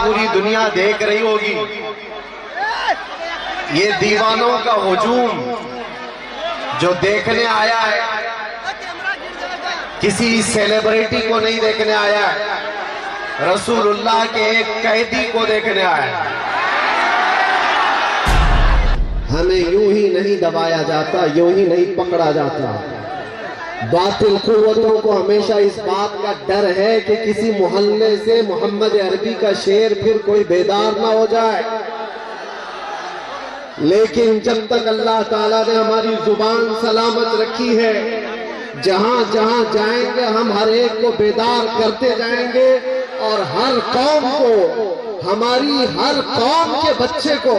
پوری دنیا دیکھ رہی ہوگی یہ دیوانوں کا ہجوم جو دیکھنے آیا ہے، کسی سیلیبریٹی کو نہیں دیکھنے آیا ہے، رسول اللہ کے ایک قیدی کو دیکھنے آیا ہے۔ ہمیں یوں ہی نہیں دبایا جاتا، یوں ہی نہیں پکڑا جاتا۔ باطل قوتوں کو ہمیشہ اس بات کا ڈر ہے کہ کسی محلے سے محمد عربی کا شعر پھر کوئی بیدار نہ ہو جائے، لیکن جب تک اللہ تعالیٰ نے ہماری زبان سلامت رکھی ہے، جہاں جہاں جائیں گے ہم ہر ایک کو بیدار کرتے جائیں گے، اور ہر قوم کو، ہماری ہر قوم کے بچے کو،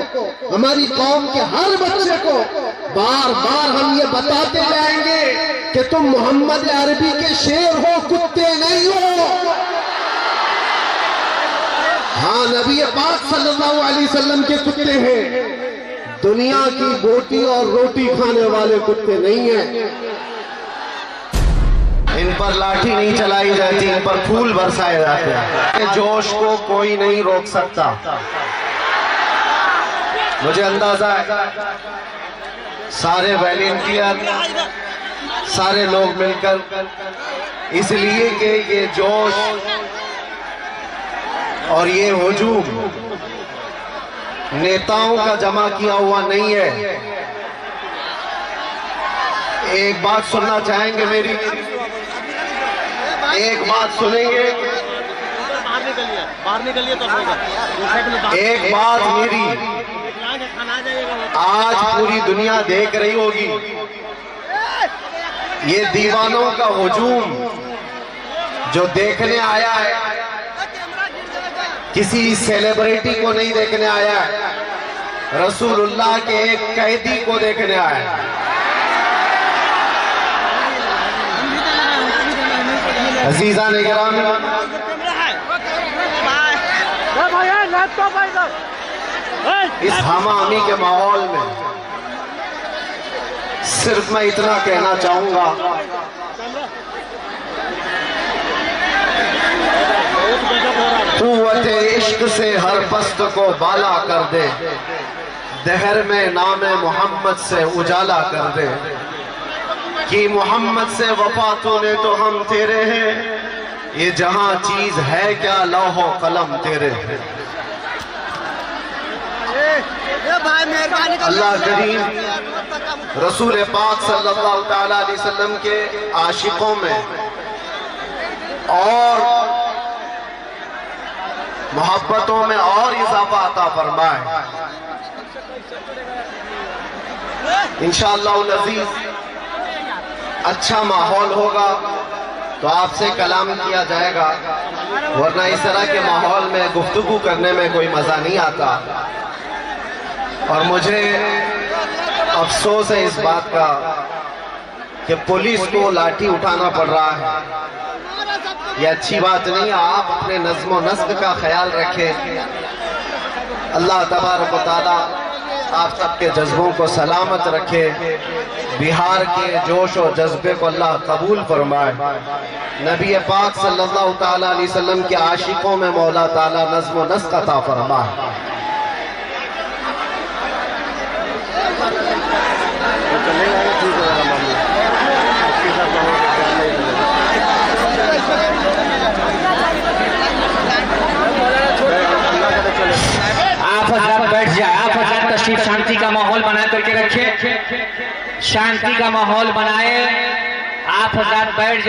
ہماری قوم کے ہر بچے کو بار بار ہم یہ بتاتے جائیں گے کہ تم محمد عربی کے شیر ہو، کتے نہیں ہو۔ ہاں، نبی پاک صلی اللہ علیہ وسلم کے کتے ہیں، دنیا کی بوٹی اور روٹی کھانے والے کتے نہیں ہیں۔ ان پر لاٹھی نہیں چلائی جاتی، ان پر پھول برسائے جاتے ہیں۔ جوش کو کوئی نہیں روک سکتا۔ مجھے اندازہ ہے سارے والنٹیئر، سارے لوگ مل کر، اس لیے کہ یہ جوش اور یہ ہجوم نیتاؤں کا جمع کیا ہوا نہیں ہے۔ ایک بات سننا چاہیں گے میری؟ ایک بات سنیں گے؟ ایک بات میری، آج پوری دنیا دیکھ رہی ہوگی یہ دیوانوں کا ہجوم جو دیکھنے آیا ہے، کسی سیلیبریٹی کو نہیں دیکھنے آیا ہے، رسول اللہ کے ایک قیدی کو دیکھنے آیا ہے۔ عزیزان گرامی، اس ہمامی کے ماحول میں صرف میں اتنا کہنا چاہوں گا، قوت عشق سے ہر پست کو بالا کر دے، دہر میں نام محمد سے اجالا کر دے، کہ محمد سے وفا تو نے تو ہم تیرے ہیں، یہ جہاں چیز ہے کیا لوح و قلم تیرے ہیں۔ اللہ کریم رسول پاک صلی اللہ تعالیٰ علیہ وسلم کے عاشقوں میں اور محبتوں میں اور اضافہ عطا فرمائے۔ انشاءاللہ العزیز اچھا ماحول ہوگا تو آپ سے کلام کیا جائے گا، ورنہ اس طرح کے ماحول میں گفتگو کرنے میں کوئی مزہ نہیں آتا۔ اور مجھے افسوس ہے اس بات کا کہ پولیس کو لاٹھی اٹھانا پڑ رہا ہے، یہ اچھی بات نہیں ہے۔ آپ اپنے نظم و نسق کا خیال رکھیں۔ اللہ تبارک و تعالیٰ آپ سب کے جذبوں کو سلامت رکھے، بہار کے جوش و جذبے کو اللہ قبول فرمائے، نبی پاک صلی اللہ تعالیٰ علیہ وسلم کے عاشقوں میں مولا تعالیٰ نظم و نسق عطا فرمائے۔ آپ حضرات بیٹھ جائیں، آپ حضرات تشریف شانتی کا ماحول بنا کر کے رکھیں، شانتی کا ماحول بنائے۔ آپ حضرات بیٹھ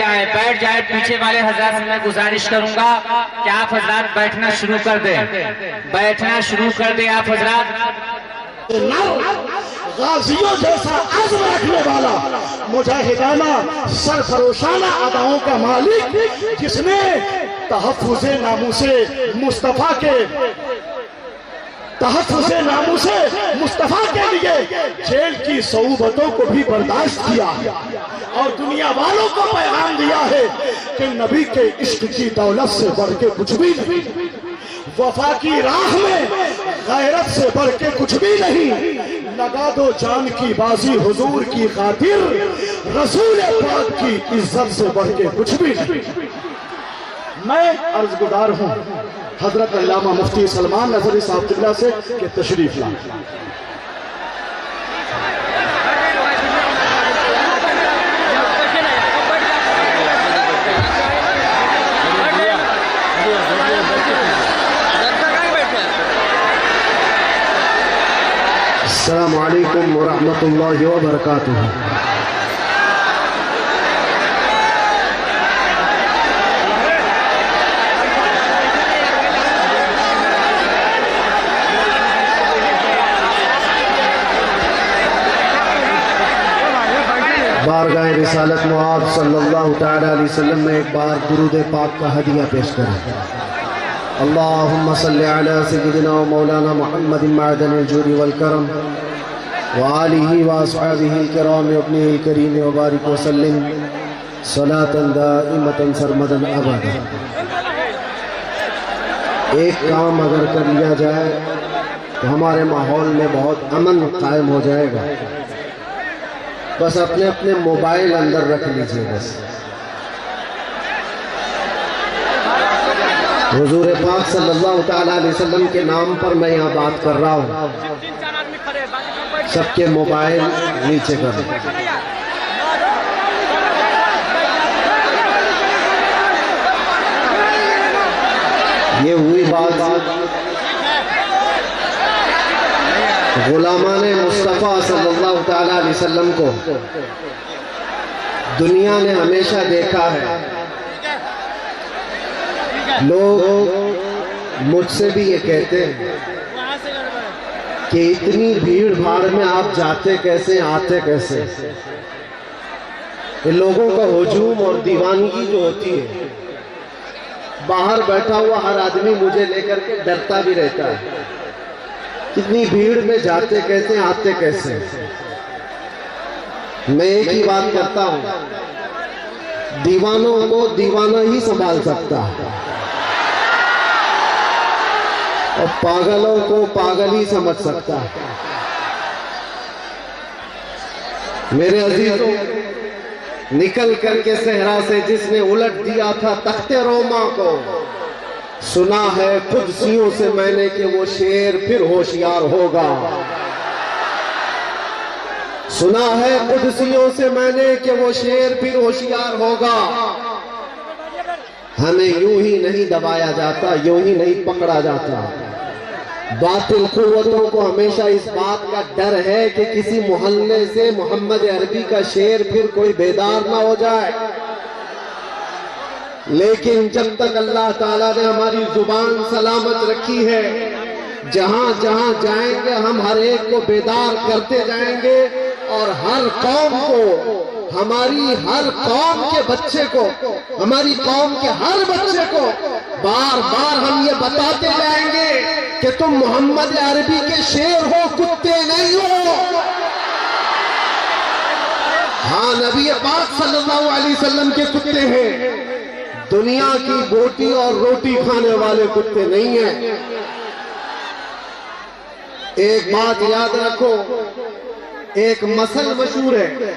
جائیں۔ پیچھے والے حضرات سے میں گزارش کروں گا کہ آپ حضرات بیٹھنا شروع کر دیں، آپ حضرات۔ غازیوں جیسا عزم رکھنے والا، مجاہدانہ سرفروشانہ اداؤں کا مالک، جس نے تحفظ ناموس مصطفیٰ کے لیے جیل کی صعوبتوں کو بھی برداشت کیا اور دنیا والوں کو پیغام دیا ہے کہ نبی کے عشق کی دولت سے بڑھ کے کچھ بھی نہیں، وفا کی راہ میں غیرت سے بڑھ کے کچھ بھی نہیں، لگا دو جان کی بازی حضور کی خاطر، رسول پاک کی عزت سے بڑھ کے کچھ بھی نہیں۔ میں عرض گزار ہوں حضرت علامہ مفتی سلمان نظری صاحب قبلہ سے کہ تشریف لائیں۔ السلام علیکم ورحمۃ اللہ وبرکاتہ۔ بارگاہ رسالت معاب صلی اللہ تعالی علیہ وسلم میں ایک بار درود پاک کا ہدیہ پیش کریں۔ اللہم صلی علی سیدنا و مولانا محمد معدن الجود والکرم وآلہ واصحابہ الکرام ابنہ الکریم وبارک وسلم صلاة دائمتا سرمدا ابدا۔ ایک کام اگر کر لیا جائے تو ہمارے ماحول میں بہت امن قائم ہو جائے گا۔ بس اپنے اپنے موبائل اندر رکھ لیجئے۔ بس حضور پاک صلی اللہ تعالیٰ علیہ وسلم کے نام پر میں یہاں بات کر رہا ہوں، سب کے موبائل نیچے کر دیں۔ یہ ہوئی بات غلامان مصطفیٰ صلی اللہ تعالیٰ علیہ وسلم کو دنیا نے ہمیشہ دیکھا ہے۔ لوگ مجھ سے بھی یہ کہتے ہیں کہ اتنی بھیڑ بھاڑ میں آپ جاتے کیسے، آتے کیسے؟ یہ لوگوں کا ہجوم اور دیوانگی جو ہوتی ہے، باہر بیٹھا ہوا ہر آدمی مجھے لے کر کے ڈرتا بھی رہتا ہے، کتنی بھیڑ میں جاتے کیسے، آتے کیسے؟ میں ایک ہی بات کرتا ہوں، دیوانوں کو دیوانہ ہی سنبھال سکتا ہے اور پاگلوں کو پاگل ہی سمجھ سکتا ہے۔ میرے عزیزوں، نکل کر کے صحرا سے جس نے الٹ دیا تھا تخت روما کو، سنا ہے قدسیوں سے میں نے کہ وہ شیر پھر ہوشیار ہوگا۔ سنا ہے قدسیوں سے میں نے کہ وہ شیر پھر ہوشیار ہوگا۔ ہمیں یوں ہی نہیں دبایا جاتا، یوں ہی نہیں پکڑا جاتا۔ باطل قوتوں کو ہمیشہ اس بات کا ڈر ہے کہ کسی محلے سے محمد عربی کا شیر پھر کوئی بیدار نہ ہو جائے، لیکن جب تک اللہ تعالیٰ نے ہماری زبان سلامت رکھی ہے، جہاں جہاں جائیں گے ہم ہر ایک کو بیدار کرتے جائیں گے، اور ہر قوم کو، ہماری ہر قوم کے بچے کو، ہماری قوم کے ہر بچے کو بار بار ہم یہ بتاتے جائیں گے کہ تم محمد عربی کے شیر ہو، کتے نہیں ہو۔ ہاں، نبی پاک صلی اللہ علیہ وسلم کے کتے ہیں، دنیا کی بوٹی اور روٹی کھانے والے کتے نہیں ہیں۔ ایک بات یاد رکھو، ایک مثل مشہور ہے،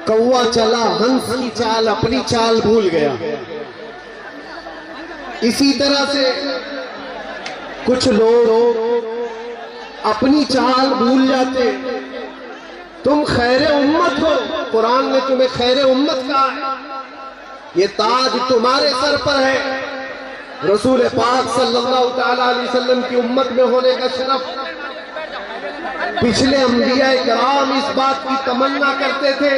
کوا چلا ہنس کی چال، اپنی چال بھول گیا۔ اسی طرح سے کچھ لوگ اپنی چال بھول جاتے۔ تم خیر امت ہو، قرآن نے تمہیں خیر امت کہا ہے، یہ تاج تمہارے سر پر ہے۔ رسول پاک صلی اللہ تعالیٰ علیہ وسلم کی امت میں ہونے کا شرف، پچھلے انبیاء کرام اس بات کی تمنا کرتے تھے،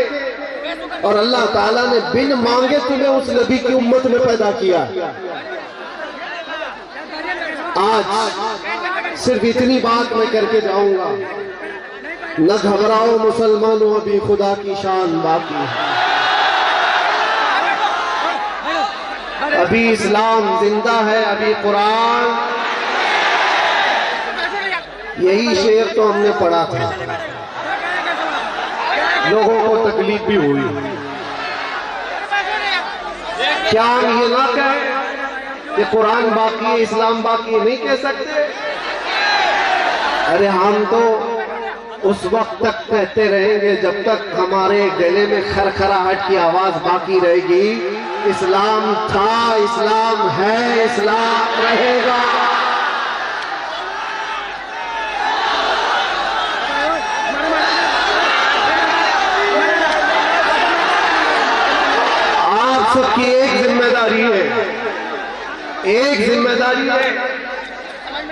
اور اللہ تعالیٰ نے بن مانگے تمہیں اس نبی کی امت میں پیدا کیا۔ آج صرف اتنی بات میں کر کے جاؤں گا، نہ گھبراؤ مسلمانوں، ابھی خدا کی شان باقی ہے، ابھی اسلام زندہ ہے، ابھی قرآن۔ یہی شعر تو ہم نے پڑھا تھا، لوگوں کو تکلیف بھی ہوئی۔ کیا ہم یہ نہ کہیں کہ قرآن باقی ہے، اسلام باقی ہے؟ نہیں کہہ سکتے؟ ارے ہم تو اس وقت تک کہتے رہیں گے جب تک ہمارے گلے میں خرخراہٹ کی آواز باقی رہے گی، اسلام تھا، اسلام ہے، اسلام رہے گا۔ آپ سب کی ایک ذمہ داری ہے، ایک ذمہ داری ہے،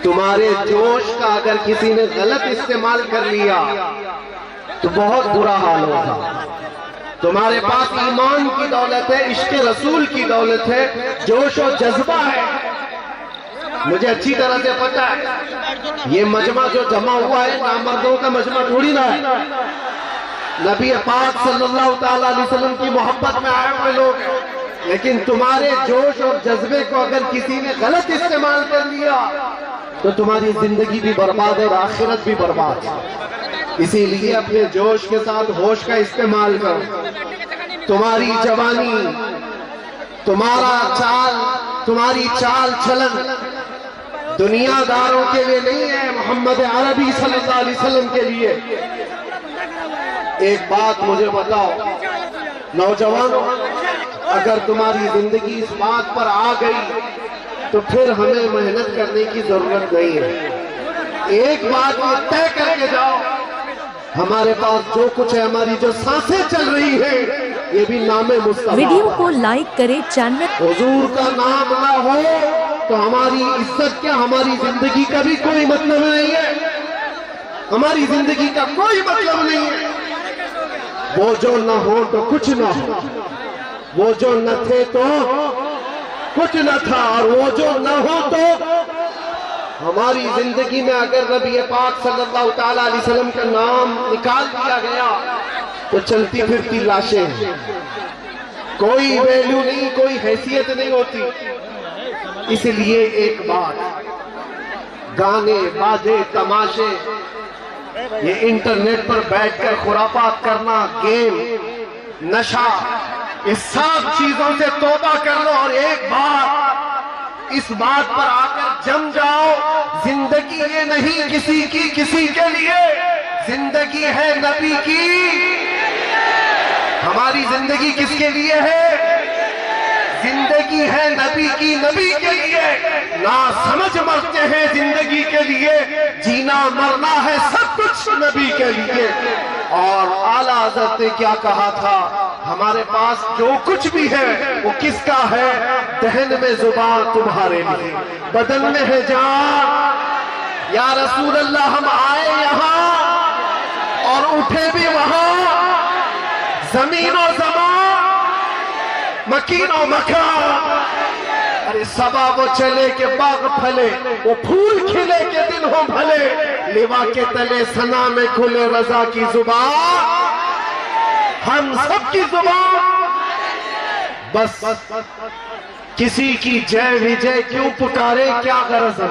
تمہارے جوش کا اگر کسی نے غلط استعمال کر لیا تو بہت برا حال ہوگا۔ تمہارے پاس ایمان کی دولت ہے، عشق رسول کی دولت ہے، جوش و جذبہ ہے۔ مجھے اچھی طرح سے پتا ہے یہ مجمع جو جمع ہوا ہے نامردوں کا مجمع تھوڑی نہ ہے، نبی پاک صلی اللہ تعالیٰ علیہ وسلم کی محبت میں آئے ہوئے لوگ ہیں، لیکن تمہارے جوش اور جذبے کو اگر کسی نے غلط استعمال کر لیا تو تمہاری زندگی بھی برباد ہے اور آخرت بھی برباد ہے۔ اسی لیے اپنے جوش کے ساتھ ہوش کا استعمال کرو۔ تمہاری جوانی، تمہاری چال چلن دنیا داروں کے لیے نہیں ہے، محمد عربی صلی اللہ علیہ وسلم کے لیے۔ ایک بات مجھے بتاؤ نوجوانوں، اگر تمہاری زندگی اس بات پر آ گئی تو پھر ہمیں محنت کرنے کی ضرورت نہیں ہے۔ ایک بات یہ طے کر کے جاؤ، ہمارے پاس جو کچھ ہے، ہماری جو سانسیں چل رہی ہیں، یہ بھی نام مصطفیٰ۔ ویڈیو کو لائک کرے، چینل حضور کا نام نہ ہو تو ہماری عزت کیا، ہماری زندگی کا بھی کوئی مطلب نہیں ہے، ہماری زندگی کا کوئی مطلب نہیں ہے۔ وہ جو نہ ہو تو کچھ نہ ہو، وہ جو نہ تھے تو کچھ نہ تھا، اور وہ جو نہ ہو تو ہماری زندگی میں اگر نبی پاک صلی اللہ تعالیٰ علیہ وسلم کا نام نکال دیا گیا تو چلتی پھرتی لاشیں ہیں، کوئی ویلیو نہیں، کوئی حیثیت نہیں ہوتی۔ اس لیے ایک بات، گانے بازے تماشے، یہ انٹرنیٹ پر بیٹھ کر خرافات کرنا، گیم، نشہ، اس سب چیزوں سے توبہ کر لو، اور ایک بات اس بات پر آ کر جم جاؤ، زندگی یہ نہیں کسی کے لیے، زندگی ہے نبی کی۔ ہماری زندگی کس کے لیے ہے؟ زندگی ہے نبی کی، نبی کے لیے۔ نا سمجھ مرتے ہیں زندگی کے لیے، جینا مرنا ہے سب کچھ نبی کے لیے۔ اور اعلیٰ حضرت نے کیا کہا تھا، ہمارے پاس جو کچھ بھی ہے وہ کس کا ہے؟ دہن میں زبان تمہارے لیے، بدن میں ہے جان۔ یا رسول اللہ ہم آئے یہاں اور اٹھے بھی وہاں، زمین و زمان، مکین و مکان۔ ارے صبا وہ چلے کہ باغ پھلے، وہ پھول کھلے کہ دن ہو بھلے، لیوا کے تلے ثنا میں کھلے رضا کی زبان۔ ہم سب کی زبان بس کسی کی جے وجے کیوں پکارے، کیا غرض ہے؟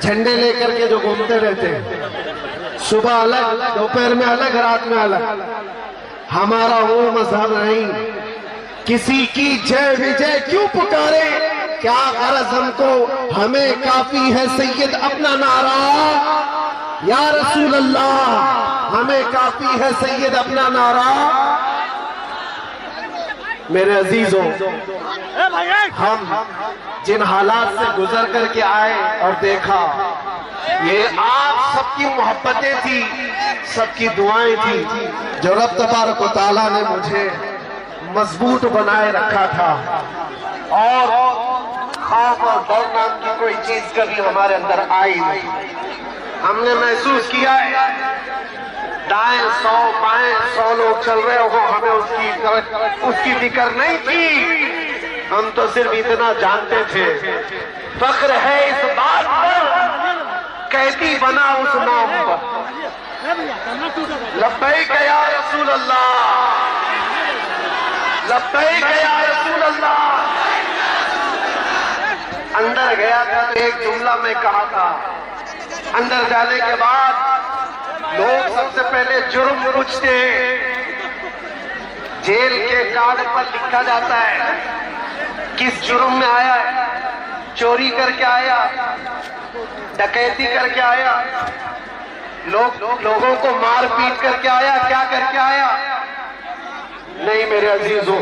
جھنڈے لے کر کے جو گھومتے رہتے ہیں، صبح الگ، دوپہر میں الگ، رات میں الگ۔ ہمارا وہ مذہب نہیں، کسی کی جے وجے کیوں پکارے، کیا غرض ہم کو، ہمیں کافی ہے سید اپنا نعرہ۔ یا رسول اللہ ہمیں کافی ہے سید اپنا نعرہ۔ میرے عزیزوں، ہم جن حالات سے گزر کر کے آئے اور دیکھا، یہ آپ سب کی محبتیں تھی، سب کی دعائیں تھی، جو رب تبارک و تعالیٰ نے مجھے مضبوط بنائے رکھا تھا، اور خوف اور ڈر نام کی کوئی چیز کبھی ہمارے اندر آئی نہیں۔ ہم نے محسوس کیا ہے دائیں 100 بائیں 100 لوگ چل رہے ہو، ہمیں اس کی فکر نہیں تھی، ہم تو صرف اتنا جانتے تھے، فخر ہے اس بات پر قیدی بنا اس نام پر۔ لبیک یا رسول اللہ، لبیک یا رسول اللہ۔ اندر گیا تھا تو ایک جملہ میں کہا تھا، اندر جانے کے بعد لوگ سب سے پہلے جرم پوچھتے ہیں، جیل کے کارڈ پر لکھا جاتا ہے کس جرم میں آیا ہے، چوری کر کے آیا، ڈکیتی کر کے آیا، لوگوں کو مار پیٹ کر کے آیا، کیا کر کے آیا؟ نہیں میرے عزیزوں،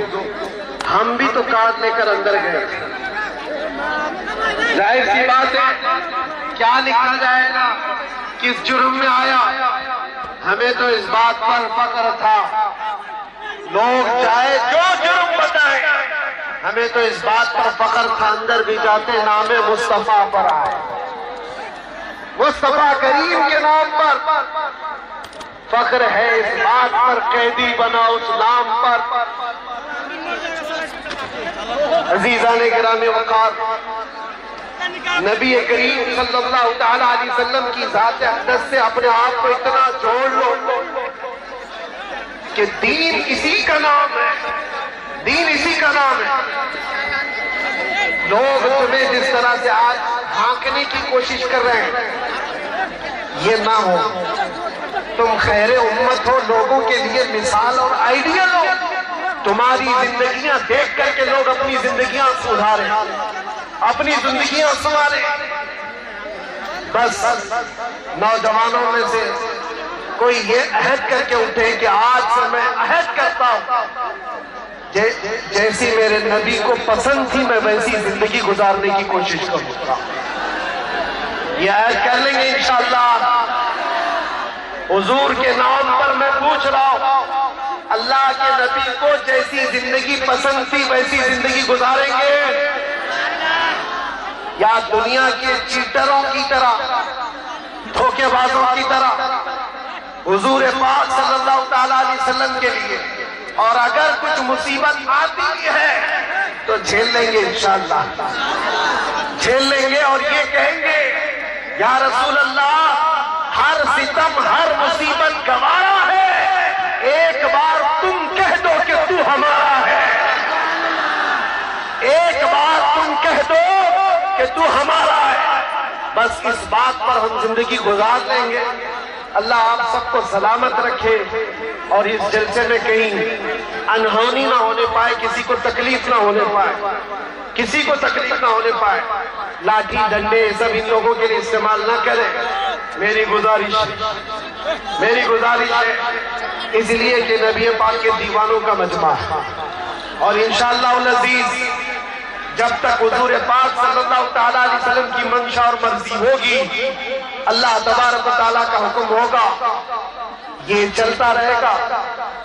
ہم بھی تو کارڈ لے کر اندر گئے تھے۔ ظاہر سی بات ہے، کیا لکھا جائے گا، کس جرم میں آیا؟ ہمیں تو اس بات پر فخر تھا، لوگ چاہے جو جرم بتائیں، ہمیں تو اس بات پر فخر تھا، اندر بھی جاتے نام مصطفیٰ پر آئے، مصطفیٰ کریم کے نام پر فخر ہے، اس بات پر قیدی بنا اس نام پر۔ عزیزان گرامی وقار، نبی کریم صلی اللہ تعالی علیہ وسلم کی ذات اقدس سے اپنے آپ کو اتنا جوڑ لو کہ دین اسی کا نام ہے، دین اسی کا نام ہے۔ لوگ تمہیں جس طرح سے آج بھانکنے کی کوشش کر رہے ہیں، یہ نہ ہو، تم خیر امت ہو، لوگوں کے لیے مثال اور آئیڈیل ہو، تمہاری زندگیاں دیکھ کر کے لوگ اپنی زندگیاں سدھاریں، اپنی زندگیاں سنواریں۔ بس نوجوانوں میں سے کوئی یہ عہد کر کے اٹھے کہ آج سے میں عہد کرتا ہوں، جیسی میرے نبی کو پسند تھی میں ویسی زندگی گزارنے کی کوشش کروں گا۔ یہ عہد کر لیں گے انشاءاللہ۔ حضور کے نام پر میں پوچھ رہا ہوں، اللہ کے نبی کو جیسی زندگی پسند تھی ویسی زندگی گزاریں گے یا دنیا کے چیٹروں کی طرح، دھوکے بازوں کی طرح؟ حضور پاک صلی اللہ تعالیٰ علیہ وسلم کے لیے، اور اگر کچھ مصیبت آتی ہے تو جھیل لیں گے انشاءاللہ، جھیل لیں گے اور یہ کہیں گے یا رسول اللہ، ہر ستم ہر مصیبت گوارا ہے، ایک بار تم کہہ دو کہ تو ہمارا ہے، ایک بار تم کہہ دو کہ تو ہمارا ہے، بس اس بات پر ہم زندگی گزار لیں گے۔ اللہ آپ سب کو سلامت رکھے اور اس جلسے میں کہیں انہونی نہ ہونے پائے، کسی کو تکلیف نہ ہونے پائے، کسی کو تکلیف نہ ہونے پائے۔ لاٹھی ڈنڈے سب ان لوگوں کے لیے استعمال نہ کریں، میری گزارش ہے، اس لیے کہ نبی پاک کے دیوانوں کا مجمع ہے، اور انشاءاللہ العزیز جب تک حضور پاک صلی اللہ تعالیٰ علیہ وسلم کی منشا اور مرضی ہوگی، اللہ تبارک و تعالیٰ کا حکم ہوگا، یہ چلتا رہے گا،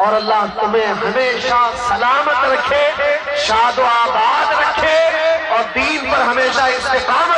اور اللہ تمہیں ہمیشہ سلامت رکھے، شاد و آباد رکھے، اور دین پر ہمیشہ استقامت